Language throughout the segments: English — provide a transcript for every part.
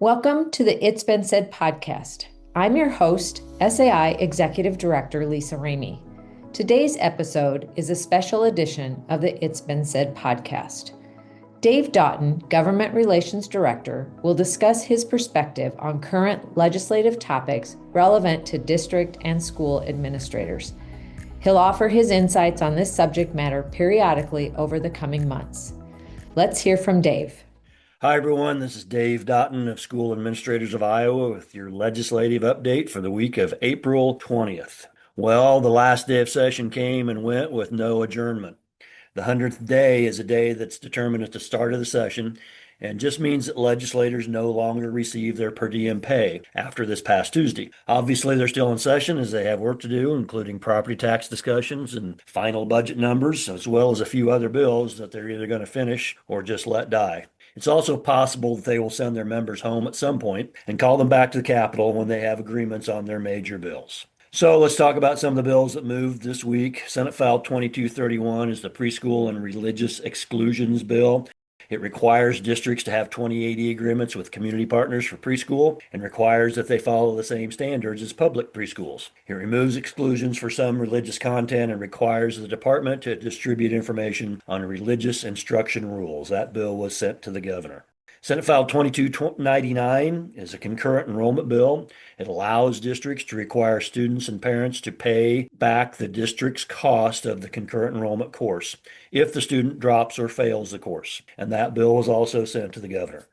Welcome to the It's Been Said podcast. I'm your host, SAI Executive Director Lisa Ramey. Today's episode is a special edition of the It's Been Said podcast. Dave Daughton, Government Relations Director, will discuss his perspective on current legislative topics relevant to district and school administrators. He'll offer his insights on this subject matter periodically over the coming months. Let's hear from Dave. Hi, everyone. This is Dave Daughton of School Administrators of Iowa with your legislative update for the week of April 20th. Well, the last day of session came and went with no adjournment. The 100th day is a day that's determined at the start of the session and just means that legislators no longer receive their per diem pay after this past Tuesday. Obviously, they're still in session as they have work to do, including property tax discussions and final budget numbers, as well as a few other bills that they're either going to finish or just let die. It's also possible that they will send their members home at some point and call them back to the Capitol when they have agreements on their major bills. So let's talk about some of the bills that moved this week. Senate File 2231 is the Preschool and Religious Exclusions Bill. It requires districts to have 2080 agreements with community partners for preschool and requires that they follow the same standards as public preschools. It removes exclusions for some religious content and requires the department to distribute information on religious instruction rules. That bill was sent to the governor. Senate File 2299 is a concurrent enrollment bill. It allows districts to require students and parents to pay back the district's cost of the concurrent enrollment course if the student drops or fails the course. And that bill was also sent to the governor.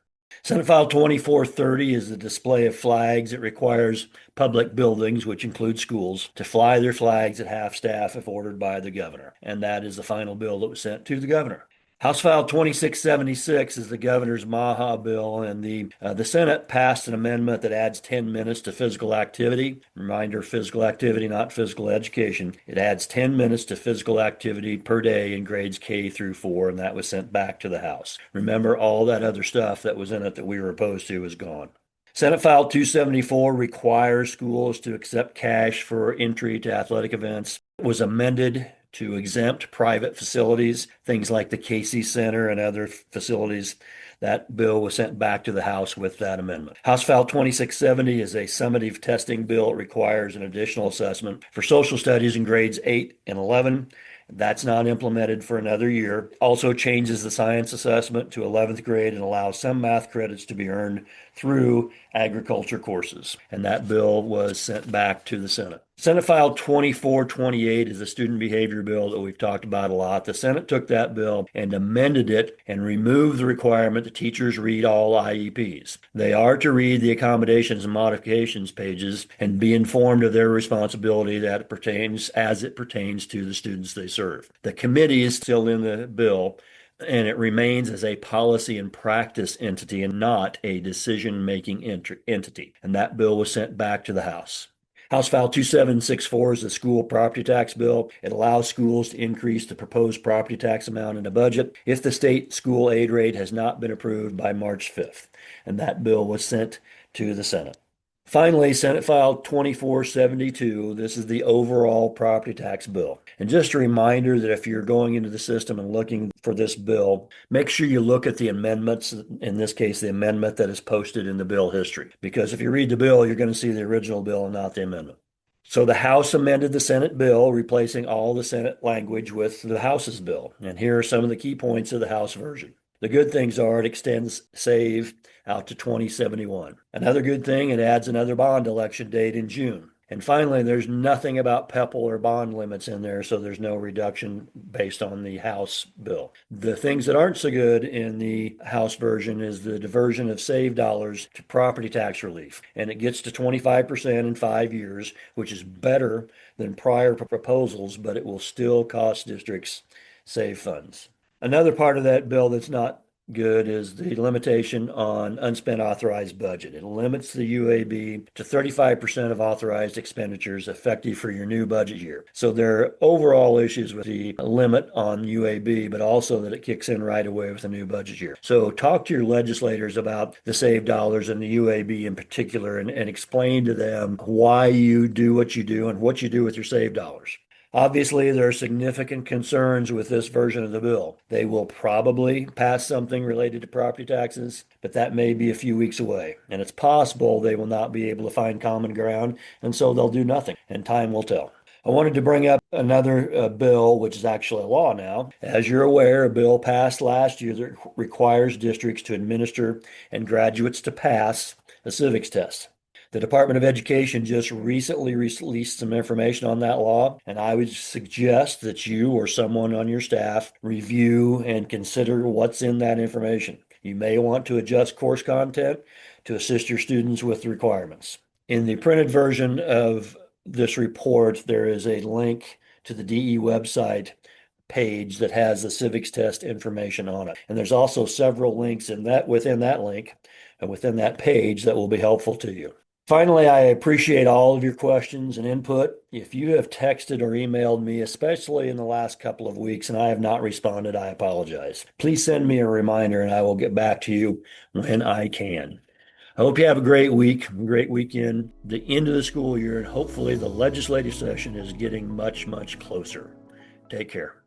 Senate File 2430 is the display of flags. It requires public buildings, which include schools, to fly their flags at half-staff if ordered by the governor. And that is the final bill that was sent to the governor. House File 2676 is the governor's MAHA bill, and the Senate passed an amendment that adds 10 minutes to physical activity. Reminder, physical activity, not physical education. It adds 10 minutes to physical activity per day in grades K through 4, and that was sent back to the House. Remember, all that other stuff that was in it that we were opposed to is gone. Senate File 274 requires schools to accept cash for entry to athletic events. It was amended to exempt private facilities, things like the Casey Center and other facilities. That bill was sent back to the House with that amendment. House File 2670 is a summative testing bill. It requires an additional assessment for social studies in grades 8 and 11. That's not implemented for another year. Also changes the science assessment to 11th grade and allows some math credits to be earned through agriculture courses. And that bill was sent back to the Senate. Senate File 2428 is a student behavior bill that we've talked about a lot. The Senate took that bill and amended it and removed the requirement that teachers read all IEPs. They are to read the accommodations and modifications pages and be informed of their responsibility that it pertains as it pertains to the students they serve. The committee is still in the bill, and it remains as a policy and practice entity and not a decision-making entity. And that bill was sent back to the House. House File 2764 is the school property tax bill. It allows schools to increase the proposed property tax amount in the budget if the state school aid rate has not been approved by March 5th. And that bill was sent to the Senate. Finally, Senate File 2472, this is the overall property tax bill. And just a reminder that if you're going into the system and looking for this bill, make sure you look at the amendments, in this case, the amendment that is posted in the bill history. Because if you read the bill, you're going to see the original bill and not the amendment. So the House amended the Senate bill, replacing all the Senate language with the House's bill. And here are some of the key points of the House version. The good things are it extends SAVE out to 2071. Another good thing, it adds another bond election date in June. And finally, there's nothing about PEPAL or bond limits in there, so there's no reduction based on the House bill. The things that aren't so good in the House version is the diversion of SAVE dollars to property tax relief. And it gets to 25% in 5 years, which is better than prior proposals, but it will still cost districts SAVE funds. Another part of that bill that's not good is the limitation on unspent authorized budget. It limits the UAB to 35% of authorized expenditures effective for your new budget year. So there are overall issues with the limit on UAB, but also that it kicks in right away with a new budget year. So talk to your legislators about the SAVE dollars and the UAB in particular and explain to them why you do what you do and what you do with your SAVE dollars. Obviously, there are significant concerns with this version of the bill. They will probably pass something related to property taxes, but that may be a few weeks away. And it's possible they will not be able to find common ground, and so they'll do nothing, and time will tell. I wanted to bring up another bill, which is actually a law now. As you're aware, a bill passed last year that requires districts to administer and graduates to pass a civics test. The Department of Education just recently released some information on that law, and I would suggest that you or someone on your staff review and consider what's in that information. You may want to adjust course content to assist your students with the requirements. In the printed version of this report, there is a link to the DE website page that has the civics test information on it. And there's also several links within that link and within that page that will be helpful to you. Finally, I appreciate all of your questions and input. If you have texted or emailed me, especially in the last couple of weeks, and I have not responded, I apologize. Please send me a reminder and I will get back to you when I can. I hope you have a great week, a great weekend, the end of the school year, and hopefully the legislative session is getting much, much closer. Take care.